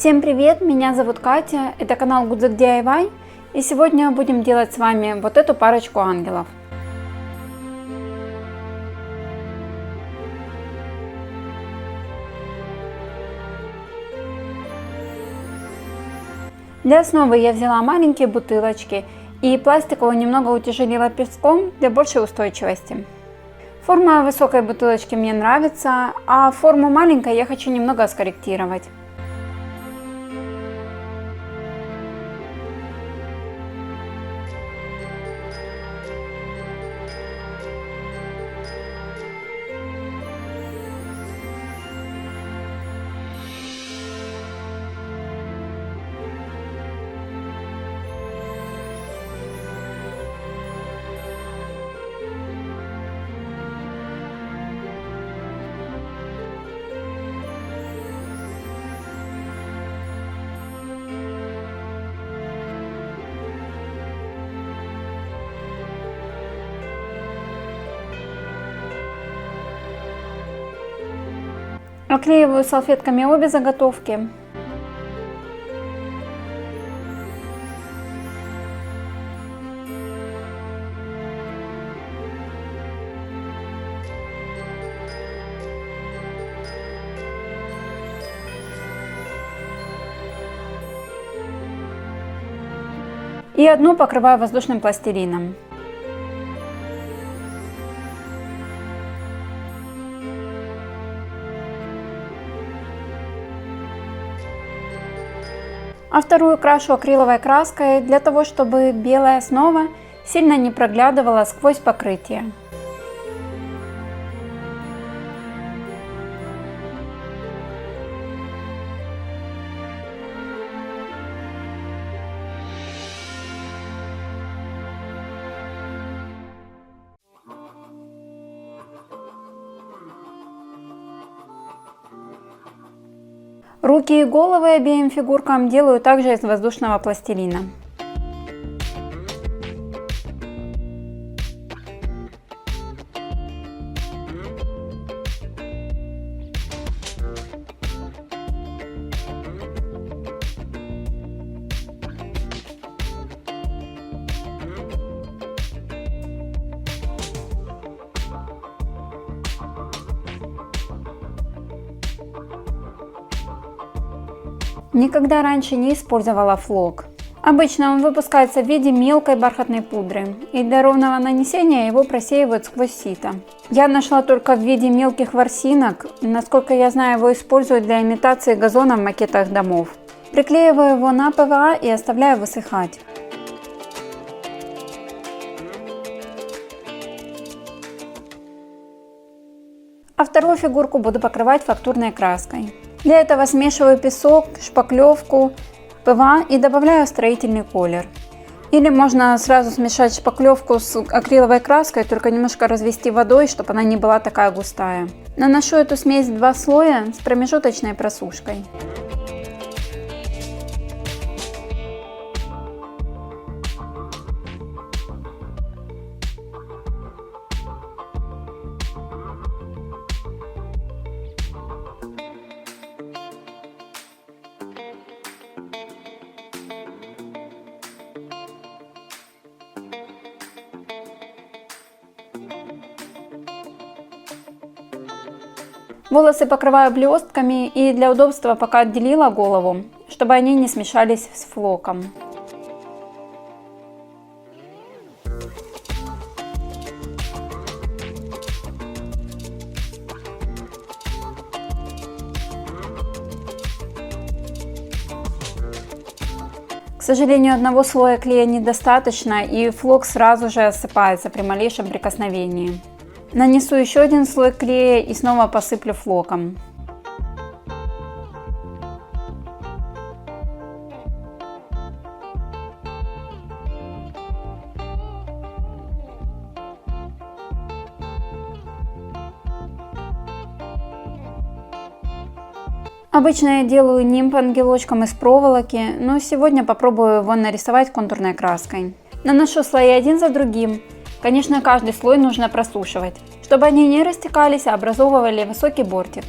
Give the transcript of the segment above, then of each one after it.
Всем привет, меня зовут Катя, это канал Гудзак DIY, и сегодня будем делать с вами вот эту парочку ангелов. Для основы я взяла маленькие бутылочки и пластиковую немного утяжелила песком для большей устойчивости. Форма высокой бутылочки мне нравится, а форму маленькой я хочу немного скорректировать. Оклеиваю салфетками обе заготовки. И одну покрываю воздушным пластилином. А вторую крашу акриловой краской для того, чтобы белая основа сильно не проглядывала сквозь покрытие. Руки и головы обеим фигуркам делаю также из воздушного пластилина. Никогда раньше не использовала флок. Обычно он выпускается в виде мелкой бархатной пудры, и для ровного нанесения его просеивают сквозь сито. Я нашла только в виде мелких ворсинок, насколько я знаю, его используют для имитации газона в макетах домов. Приклеиваю его на ПВА и оставляю высыхать. А вторую фигурку буду покрывать фактурной краской. Для этого смешиваю песок, шпаклевку, ПВА и добавляю строительный колер. Или можно сразу смешать шпаклевку с акриловой краской, только немножко развести водой, чтобы она не была такая густая. Наношу эту смесь в 2 слоя с промежуточной просушкой. Волосы покрываю блестками и для удобства пока отделила голову, чтобы они не смешались с флоком. К сожалению, одного слоя клея недостаточно, и флок сразу же осыпается при малейшем прикосновении. Нанесу еще один слой клея и снова посыплю флоком. Обычно я делаю нимб ангелочком из проволоки, но сегодня попробую его нарисовать контурной краской. Наношу слои один за другим. Конечно, каждый слой нужно просушивать, чтобы они не растекались, а образовывали высокий бортик.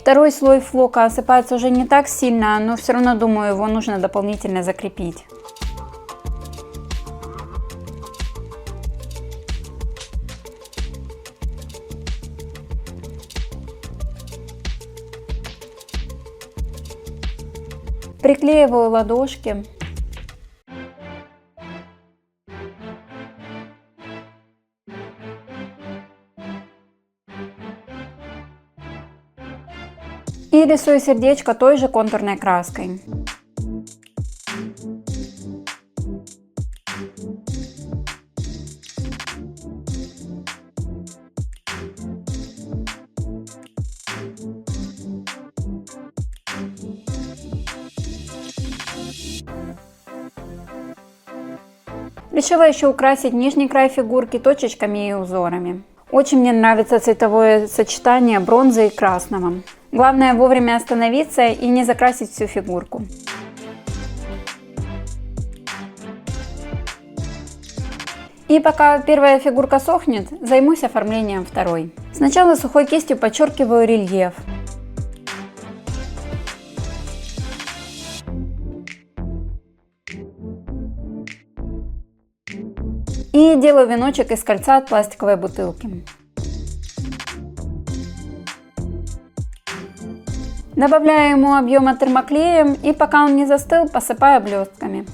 Второй слой флока осыпается уже не так сильно, но все равно, думаю, его нужно дополнительно закрепить. Приклеиваю ладошки. И рисую сердечко той же контурной краской. Решила еще украсить нижний край фигурки точечками и узорами. Очень мне нравится цветовое сочетание бронзы и красного. Главное вовремя остановиться и не закрасить всю фигурку. И пока первая фигурка сохнет, займусь оформлением второй. Сначала сухой кистью подчеркиваю рельеф. И делаю веночек из кольца от пластиковой бутылки. Добавляю ему объема термоклеем и пока он не застыл, посыпаю блестками.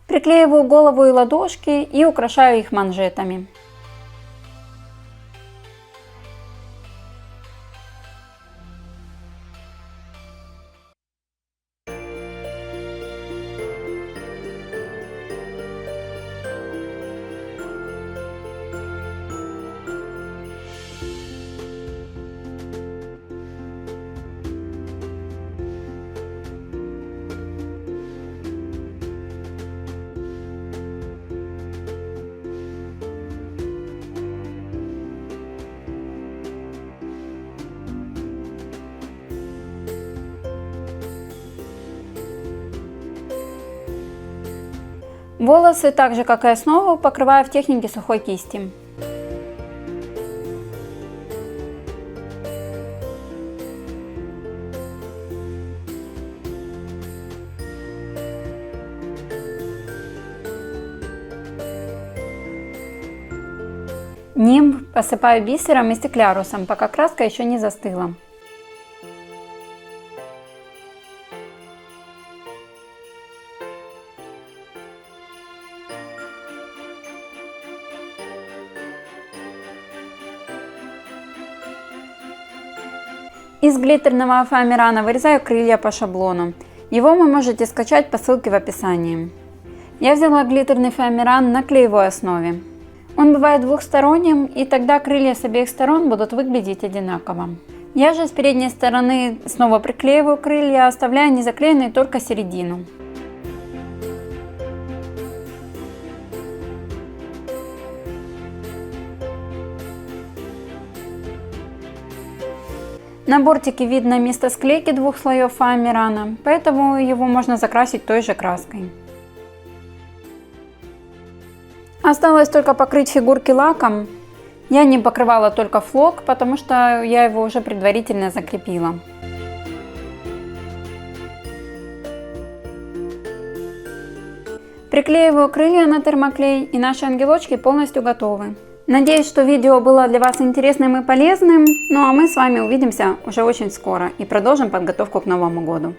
Приклеиваю голову и ладошки и украшаю их манжетами. Волосы, так же как и основу, покрываю в технике сухой кисти. Нимб посыпаю бисером и стеклярусом, пока краска еще не застыла. Из глиттерного фоамирана вырезаю крылья по шаблону. Его вы можете скачать по ссылке в описании. Я взяла глиттерный фоамиран на клеевой основе. Он бывает двухсторонним, и тогда крылья с обеих сторон будут выглядеть одинаково. Я же с передней стороны снова приклеиваю крылья, оставляя незаклеенной только середину. На бортике видно место склейки двух слоев фоамирана, поэтому его можно закрасить той же краской. Осталось только покрыть фигурки лаком. Я не покрывала только флок, потому что я его уже предварительно закрепила. Приклеиваю крылья на термоклей, и наши ангелочки полностью готовы. Надеюсь, что видео было для вас интересным и полезным. Ну а мы с вами увидимся уже очень скоро и продолжим подготовку к Новому году.